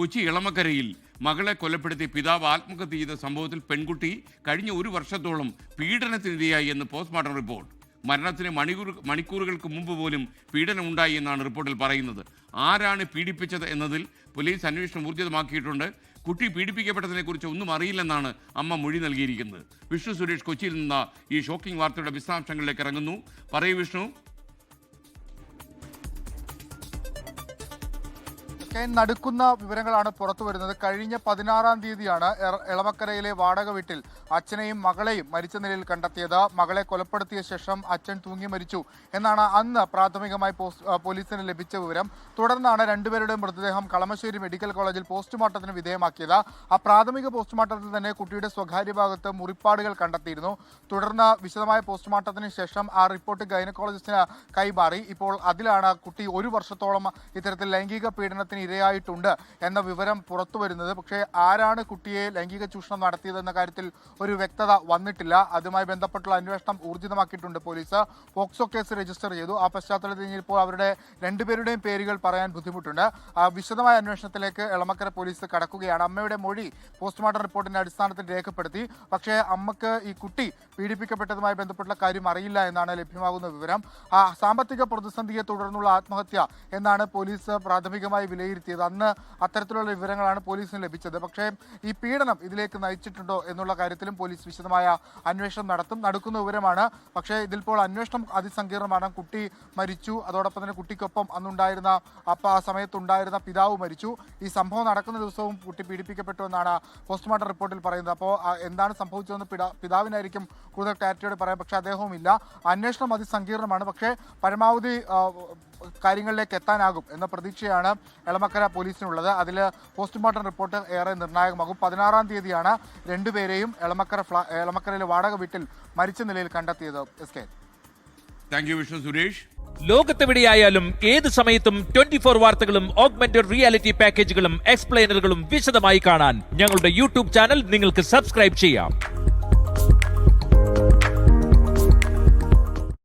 കൊച്ചി ഇളമക്കരയിൽ മകളെ കൊലപ്പെടുത്തി പിതാവ് ആത്മഹത്യ ചെയ്ത സംഭവത്തിൽ പെൺകുട്ടി കഴിഞ്ഞ 1 വർഷത്തോളം പീഡനത്തിനിരയായി എന്ന് പോസ്റ്റ്മോർട്ടം റിപ്പോർട്ട്. മരണത്തിന് മണിക്കൂറുകൾക്ക് മുമ്പ് പോലും പീഡനമുണ്ടായി എന്നാണ് റിപ്പോർട്ടിൽ പറയുന്നത്. ആരാണ് പീഡിപ്പിച്ചത് എന്നതിൽ പോലീസ് അന്വേഷണം ഊർജിതമാക്കിയിട്ടുണ്ട്. കുട്ടി പീഡിപ്പിക്കപ്പെട്ടതിനെ കുറിച്ച് ഒന്നും അറിയില്ലെന്നാണ് അമ്മ മൊഴി നൽകിയിരിക്കുന്നത്. വിഷ്ണു സുരേഷ് കൊച്ചിയിൽ നിന്ന് ഈ ഷോക്കിംഗ് വാർത്തയുടെ വിശദാംശങ്ങളിലേക്ക് ഇറങ്ങുന്നു. പറയൂ വിഷ്ണു. നടുക്കുന്ന വിവരങ്ങളാണ് പുറത്തു വരുന്നത്. കഴിഞ്ഞ 16-ാം തീയതിയാണ് എളമക്കരയിലെ വാടക വീട്ടിൽ അച്ഛനെയും മകളെയും മരിച്ച നിലയിൽ കണ്ടെത്തിയത്. മകളെ കൊലപ്പെടുത്തിയ ശേഷം അച്ഛൻ തൂങ്ങി മരിച്ചു എന്നാണ് അന്ന് പ്രാഥമികമായി പോലീസിന് ലഭിച്ച വിവരം. തുടർന്നാണ് രണ്ടുപേരുടെയും മൃതദേഹം കളമശ്ശേരി മെഡിക്കൽ കോളേജിൽ പോസ്റ്റ്മോർട്ടത്തിന് വിധേയമാക്കിയത്. ആ പ്രാഥമിക പോസ്റ്റ്മോർട്ടത്തിൽ തന്നെ കുട്ടിയുടെ സ്വകാര്യ ഭാഗത്ത് മുറിപ്പാടുകൾ കണ്ടെത്തിയിരുന്നു. തുടർന്ന് വിശദമായ പോസ്റ്റ്മോർട്ടത്തിന് ശേഷം ആ റിപ്പോർട്ട് ഗൈനക്കോളജിസ്റ്റിന് കൈമാറി. ഇപ്പോൾ അതിലാണ് കുട്ടി 1 വർഷത്തോളം ഇത്തരത്തിൽ ലൈംഗിക പീഡനത്തിന് ഇരയായിട്ടുണ്ട് എന്ന വിവരം പുറത്തു വരുന്നത്. പക്ഷേ ആരാണ് കുട്ടിയെ ലൈംഗിക ചൂഷണം നടത്തിയതെന്ന കാര്യത്തിൽ ഒരു വ്യക്തത വന്നിട്ടില്ല. അതുമായി ബന്ധപ്പെട്ടുള്ള അന്വേഷണം ഊർജിതമാക്കിയിട്ടുണ്ട് പോലീസ്. പോക്സോ കേസ് രജിസ്റ്റർ ചെയ്തു. ആ പശ്ചാത്തലത്തിൽ ഇപ്പോൾ അവരുടെ രണ്ടുപേരുടെയും പേരുകൾ പറയാൻ ബുദ്ധിമുട്ടുണ്ട്. വിശദമായ അന്വേഷണത്തിലേക്ക് എളമക്കര പോലീസ് കടക്കുകയാണ്. അമ്മയുടെ മൊഴി പോസ്റ്റ്മോർട്ടം റിപ്പോർട്ടിന്റെ അടിസ്ഥാനത്തിൽ രേഖപ്പെടുത്തി. പക്ഷേ അമ്മക്ക് ഈ കുട്ടി പീഡിപ്പിക്കപ്പെട്ടതുമായി ബന്ധപ്പെട്ടുള്ള കാര്യം അറിയില്ല എന്നാണ് ലഭ്യമാകുന്ന വിവരം. സാമ്പത്തിക പ്രതിസന്ധിയെ തുടർന്നുള്ള ആത്മഹത്യ എന്നാണ് പോലീസ് പ്രാഥമികമായി വിലയിരുത്തിയത്. അന്ന് അത്തരത്തിലുള്ള വിവരങ്ങളാണ് പോലീസിന് ലഭിച്ചത്. പക്ഷേ ഈ പീഡനം ഇതിലേക്ക് നയിച്ചിട്ടുണ്ടോ എന്നുള്ള കാര്യത്തിലും പോലീസ് വിശദമായ അന്വേഷണം നടത്തും. നടക്കുന്ന വിവരമാണ്. പക്ഷേ ഇതിപ്പോൾ അന്വേഷണം അതിസങ്കീർണമാണ്. കുട്ടി മരിച്ചു, അതോടൊപ്പം തന്നെ കുട്ടിക്കൊപ്പം അന്നുണ്ടായിരുന്ന ആ സമയത്തുണ്ടായിരുന്ന പിതാവ് മരിച്ചു. ഈ സംഭവം നടക്കുന്ന ദിവസവും കുട്ടി പീഡിപ്പിക്കപ്പെട്ടു എന്നാണ് പോസ്റ്റ്മോർട്ടം റിപ്പോർട്ടിൽ പറയുന്നത്. അപ്പോൾ എന്താണ് സംഭവിച്ചതെന്ന് പിതാവിനായിരിക്കും കൂടുതൽ ക്ലാരിറ്റിയോടെ പറയാം. പക്ഷേ അദ്ദേഹവും ഇല്ല. അന്വേഷണം അതിസങ്കീർണമാണ്. പക്ഷേ പരമാവധി കാര്യങ്ങളിലേക്ക് എത്താനാകും എന്ന പ്രതീക്ഷയാണ് എളമക്കര പോലീസിനുള്ളത്. അതിൽ പോസ്റ്റ്മോർട്ടം റിപ്പോർട്ട് ഏറെ നിർണായകമാകും. 16-ാം തീയതിയാണ് രണ്ടുപേരെയും എളമക്കരയിലെ വാടക വീട്ടിൽ മരിച്ച നിലയിൽ കണ്ടെത്തിയത്. Thank you Vishnu Suresh. ലോകത്തെവിടെയായാലും ഏത് സമയത്തും 24 വാർത്തകളും ഓഗ്മെന്റഡ് റിയാലിറ്റി പാക്കേജുകളും എക്സ്പ്ലെയിനറുകളും വിശദമായി കാണാൻ ഞങ്ങളുടെ യൂട്യൂബ് ചാനൽ നിങ്ങൾക്ക് സബ്സ്ക്രൈബ് ചെയ്യാം.